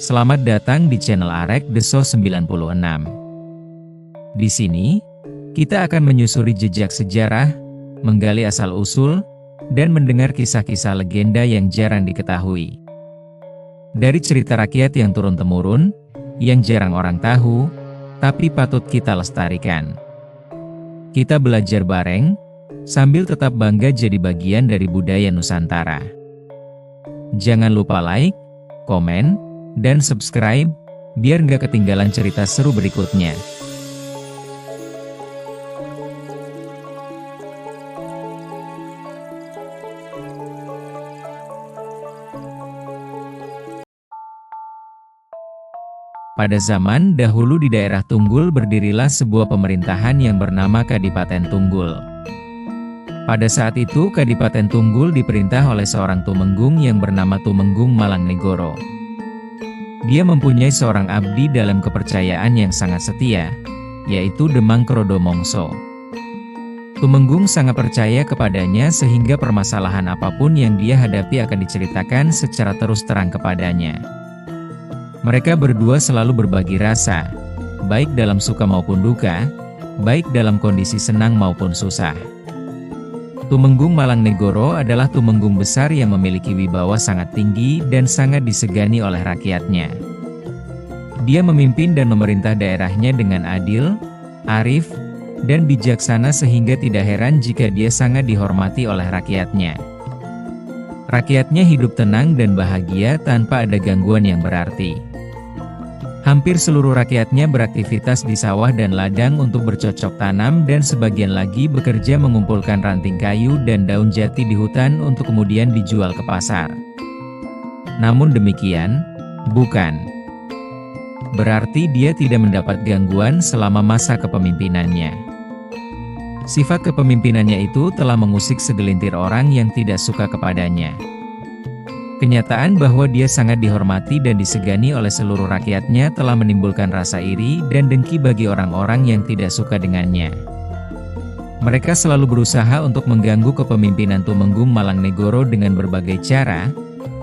Selamat datang di channel Arek Deso 96. Di sini, kita akan menyusuri jejak sejarah, menggali asal-usul, dan mendengar kisah-kisah legenda yang jarang diketahui. Dari cerita rakyat yang turun-temurun, yang jarang orang tahu, tapi patut kita lestarikan. Kita belajar bareng, sambil tetap bangga jadi bagian dari budaya Nusantara. Jangan lupa like, komen, dan subscribe, biar nggak ketinggalan cerita seru berikutnya. Pada zaman dahulu di daerah Tunggul berdirilah sebuah pemerintahan yang bernama Kadipaten Tunggul. Pada saat itu Kadipaten Tunggul diperintah oleh seorang tumenggung yang bernama Tumenggung Malangnegoro. Dia mempunyai seorang abdi dalam kepercayaan yang sangat setia, yaitu Demang Krodo Mongso. Tumenggung sangat percaya kepadanya sehingga permasalahan apapun yang dia hadapi akan diceritakan secara terus terang kepadanya. Mereka berdua selalu berbagi rasa, baik dalam suka maupun duka, baik dalam kondisi senang maupun susah. Tumenggung Malangnegoro adalah tumenggung besar yang memiliki wibawa sangat tinggi dan sangat disegani oleh rakyatnya. Dia memimpin dan memerintah daerahnya dengan adil, arif, dan bijaksana sehingga tidak heran jika dia sangat dihormati oleh rakyatnya. Rakyatnya hidup tenang dan bahagia tanpa ada gangguan yang berarti. Hampir seluruh rakyatnya beraktivitas di sawah dan ladang untuk bercocok tanam dan sebagian lagi bekerja mengumpulkan ranting kayu dan daun jati di hutan untuk kemudian dijual ke pasar. Namun demikian, bukan berarti dia tidak mendapat gangguan selama masa kepemimpinannya. Sifat kepemimpinannya itu telah mengusik segelintir orang yang tidak suka kepadanya. Kenyataan bahwa dia sangat dihormati dan disegani oleh seluruh rakyatnya telah menimbulkan rasa iri dan dengki bagi orang-orang yang tidak suka dengannya. Mereka selalu berusaha untuk mengganggu kepemimpinan Tumenggung Malangnegoro dengan berbagai cara,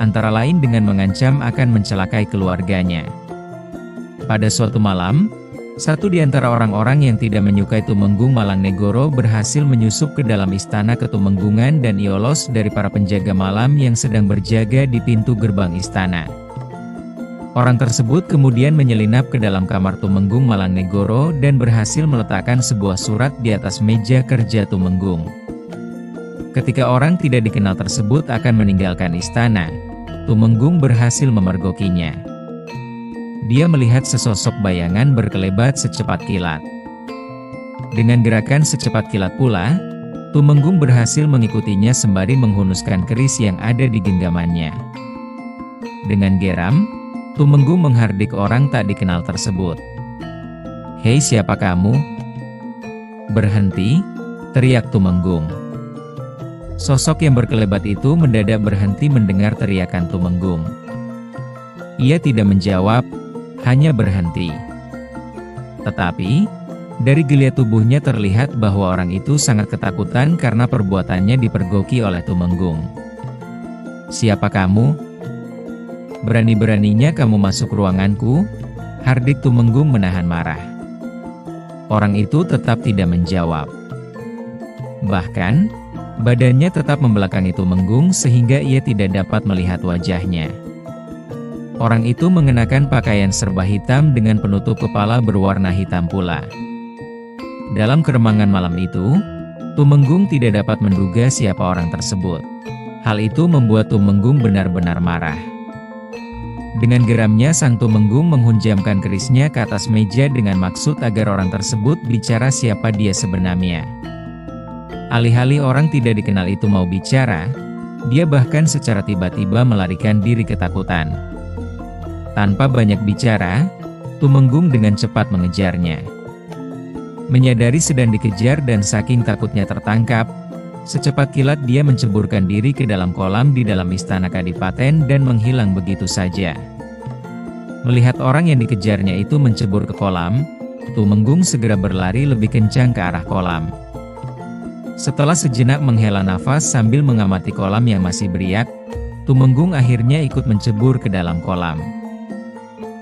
antara lain dengan mengancam akan mencelakai keluarganya. Pada suatu malam, satu di antara orang-orang yang tidak menyukai Tumenggung Malangnegoro berhasil menyusup ke dalam istana ketumenggungan dan lolos dari para penjaga malam yang sedang berjaga di pintu gerbang istana. Orang tersebut kemudian menyelinap ke dalam kamar Tumenggung Malangnegoro dan berhasil meletakkan sebuah surat di atas meja kerja Tumenggung. Ketika orang tidak dikenal tersebut akan meninggalkan istana, Tumenggung berhasil memergokinya. Dia melihat sesosok bayangan berkelebat secepat kilat. Dengan gerakan secepat kilat pula, Tumenggung berhasil mengikutinya sembari menghunuskan keris yang ada di genggamannya. Dengan geram, Tumenggung menghardik orang tak dikenal tersebut. "Hei, siapa kamu?" "Berhenti!" teriak Tumenggung. Sosok yang berkelebat itu mendadak berhenti mendengar teriakan Tumenggung. Ia tidak menjawab, hanya berhenti. Tetapi, dari geliat tubuhnya terlihat bahwa orang itu sangat ketakutan karena perbuatannya dipergoki oleh Tumenggung. "Siapa kamu? Berani-beraninya kamu masuk ruanganku?" hardik Tumenggung menahan marah. Orang itu tetap tidak menjawab. Bahkan, badannya tetap membelakangi Tumenggung sehingga ia tidak dapat melihat wajahnya. Orang itu mengenakan pakaian serba hitam dengan penutup kepala berwarna hitam pula. Dalam keremangan malam itu, Tumenggung tidak dapat menduga siapa orang tersebut. Hal itu membuat Tumenggung benar-benar marah. Dengan geramnya sang Tumenggung menghunjamkan kerisnya ke atas meja dengan maksud agar orang tersebut bicara siapa dia sebenarnya. Alih-alih orang tidak dikenal itu mau bicara, dia bahkan secara tiba-tiba melarikan diri ketakutan. Tanpa banyak bicara, Tumenggung dengan cepat mengejarnya. Menyadari sedang dikejar dan saking takutnya tertangkap, secepat kilat dia menceburkan diri ke dalam kolam di dalam istana Kadipaten dan menghilang begitu saja. Melihat orang yang dikejarnya itu mencebur ke kolam, Tumenggung segera berlari lebih kencang ke arah kolam. Setelah sejenak menghela nafas sambil mengamati kolam yang masih beriak, Tumenggung akhirnya ikut mencebur ke dalam kolam.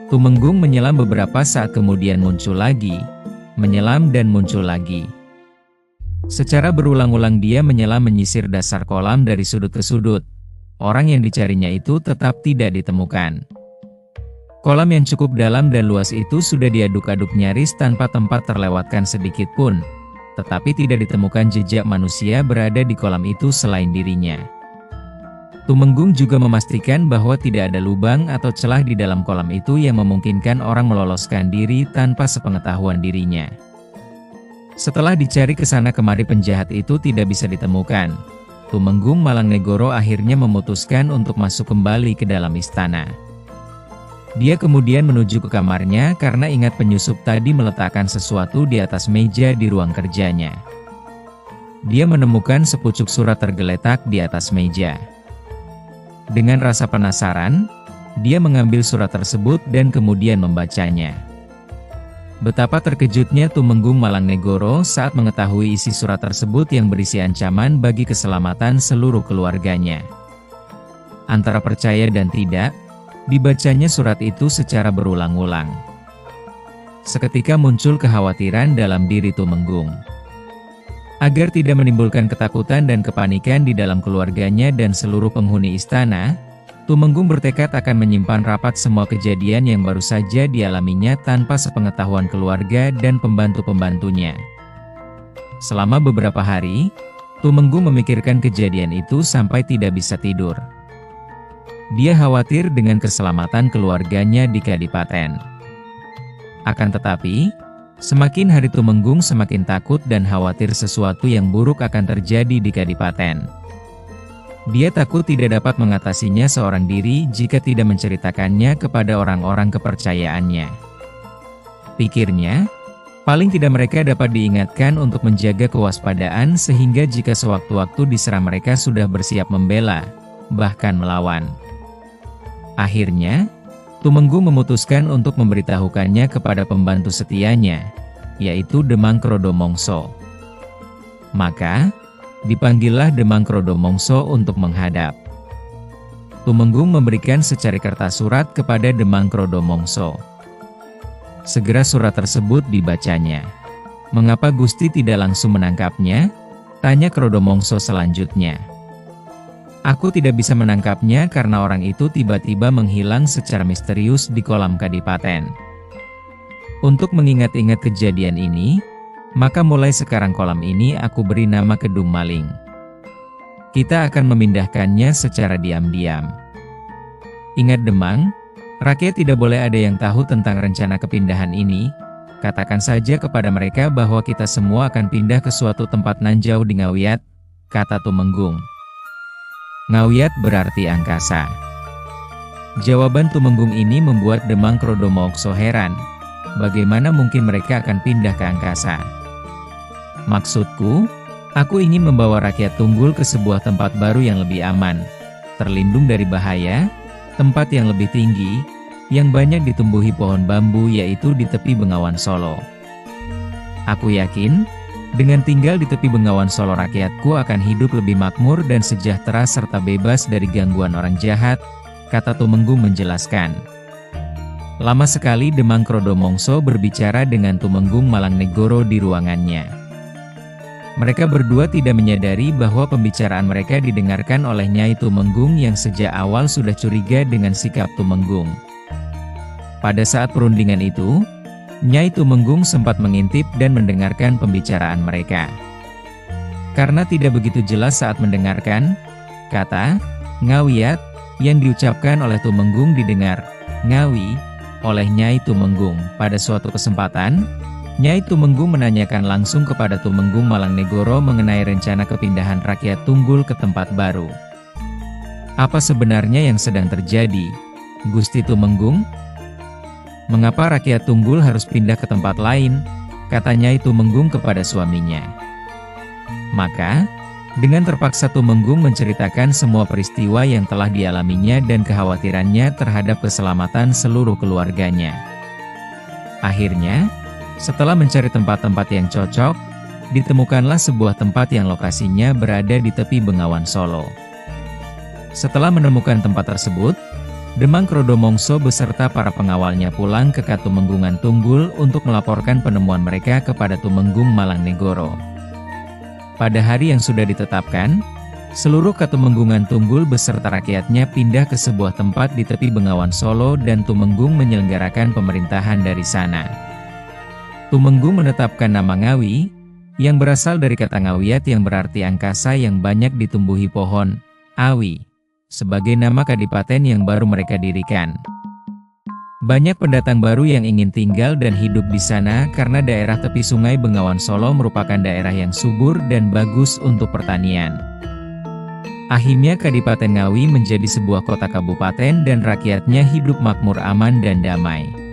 Tumenggung menyelam beberapa saat kemudian muncul lagi, menyelam dan muncul lagi. Secara berulang-ulang dia menyelam menyisir dasar kolam dari sudut ke sudut. Orang yang dicarinya itu tetap tidak ditemukan. Kolam yang cukup dalam dan luas itu sudah diaduk-aduk nyaris tanpa tempat terlewatkan sedikit pun, tetapi tidak ditemukan jejak manusia berada di kolam itu selain dirinya. Tumenggung juga memastikan bahwa tidak ada lubang atau celah di dalam kolam itu yang memungkinkan orang meloloskan diri tanpa sepengetahuan dirinya. Setelah dicari ke sana kemari penjahat itu tidak bisa ditemukan, Tumenggung Malangnegoro akhirnya memutuskan untuk masuk kembali ke dalam istana. Dia kemudian menuju ke kamarnya karena ingat penyusup tadi meletakkan sesuatu di atas meja di ruang kerjanya. Dia menemukan sepucuk surat tergeletak di atas meja. Dengan rasa penasaran, dia mengambil surat tersebut dan kemudian membacanya. Betapa terkejutnya Tumenggung Malangnegoro saat mengetahui isi surat tersebut yang berisi ancaman bagi keselamatan seluruh keluarganya. Antara percaya dan tidak, dibacanya surat itu secara berulang-ulang. Seketika muncul kekhawatiran dalam diri Tumenggung. Agar tidak menimbulkan ketakutan dan kepanikan di dalam keluarganya dan seluruh penghuni istana, Tumenggung bertekad akan menyimpan rapat semua kejadian yang baru saja dialaminya tanpa sepengetahuan keluarga dan pembantu-pembantunya. Selama beberapa hari, Tumenggung memikirkan kejadian itu sampai tidak bisa tidur. Dia khawatir dengan keselamatan keluarganya di Kadipaten. Akan tetapi, semakin hari Tumenggung semakin takut dan khawatir sesuatu yang buruk akan terjadi di Kadipaten. Dia takut tidak dapat mengatasinya seorang diri jika tidak menceritakannya kepada orang-orang kepercayaannya. Pikirnya, paling tidak mereka dapat diingatkan untuk menjaga kewaspadaan sehingga jika sewaktu-waktu diserang mereka sudah bersiap membela, bahkan melawan. Akhirnya, Tumenggung memutuskan untuk memberitahukannya kepada pembantu setianya, yaitu Demang Krodomongso. Maka, dipanggillah Demang Krodomongso untuk menghadap. Tumenggung memberikan secari kertas surat kepada Demang Krodomongso. Segera surat tersebut dibacanya. "Mengapa Gusti tidak langsung menangkapnya?" tanya Krodomongso selanjutnya. "Aku tidak bisa menangkapnya karena orang itu tiba-tiba menghilang secara misterius di kolam Kadipaten. Untuk mengingat-ingat kejadian ini, maka mulai sekarang kolam ini aku beri nama Kedung Maling. Kita akan memindahkannya secara diam-diam. Ingat Demang, rakyat tidak boleh ada yang tahu tentang rencana kepindahan ini. Katakan saja kepada mereka bahwa kita semua akan pindah ke suatu tempat nan jauh di Ngawiyat," kata Tumenggung. Ngawiyat berarti angkasa. Jawaban Tumenggung ini membuat Demang Krodomongso heran. Bagaimana mungkin mereka akan pindah ke angkasa? "Maksudku, aku ingin membawa rakyat Tunggul ke sebuah tempat baru yang lebih aman, terlindung dari bahaya, tempat yang lebih tinggi, yang banyak ditumbuhi pohon bambu yaitu di tepi Bengawan Solo. Aku yakin, dengan tinggal di tepi Bengawan Solo rakyatku akan hidup lebih makmur dan sejahtera serta bebas dari gangguan orang jahat," kata Tumenggung menjelaskan. Lama sekali Demang Krodomongso berbicara dengan Tumenggung Malangnegoro di ruangannya. Mereka berdua tidak menyadari bahwa pembicaraan mereka didengarkan oleh Nyai Tumenggung yang sejak awal sudah curiga dengan sikap Tumenggung. Pada saat perundingan itu, Nyai Tumenggung sempat mengintip dan mendengarkan pembicaraan mereka. Karena tidak begitu jelas saat mendengarkan, kata "Ngawiyat" yang diucapkan oleh Tumenggung didengar "Ngawi" oleh Nyai Tumenggung. Pada suatu kesempatan, Nyai Tumenggung menanyakan langsung kepada Tumenggung Malangnegoro mengenai rencana kepindahan rakyat Tunggul ke tempat baru. "Apa sebenarnya yang sedang terjadi, Gusti Tumenggung? Mengapa rakyat Tunggul harus pindah ke tempat lain?" kata Nyai Tumenggung kepada suaminya. Maka, dengan terpaksa Tumenggung menceritakan semua peristiwa yang telah dialaminya dan kekhawatirannya terhadap keselamatan seluruh keluarganya. Akhirnya, setelah mencari tempat-tempat yang cocok, ditemukanlah sebuah tempat yang lokasinya berada di tepi Bengawan Solo. Setelah menemukan tempat tersebut, Demang Krodomongso beserta para pengawalnya pulang ke Katumenggungan Tunggul untuk melaporkan penemuan mereka kepada Tumenggung Malangnegoro. Pada hari yang sudah ditetapkan, seluruh Katumenggungan Tunggul beserta rakyatnya pindah ke sebuah tempat di tepi Bengawan Solo dan Tumenggung menyelenggarakan pemerintahan dari sana. Tumenggung menetapkan nama Ngawi, yang berasal dari kata ngawiyat yang berarti angkasa yang banyak ditumbuhi pohon, awi, sebagai nama kadipaten yang baru mereka dirikan. Banyak pendatang baru yang ingin tinggal dan hidup di sana karena daerah tepi sungai Bengawan Solo merupakan daerah yang subur dan bagus untuk pertanian. Akhirnya Kadipaten Ngawi menjadi sebuah kota kabupaten dan rakyatnya hidup makmur, aman dan damai.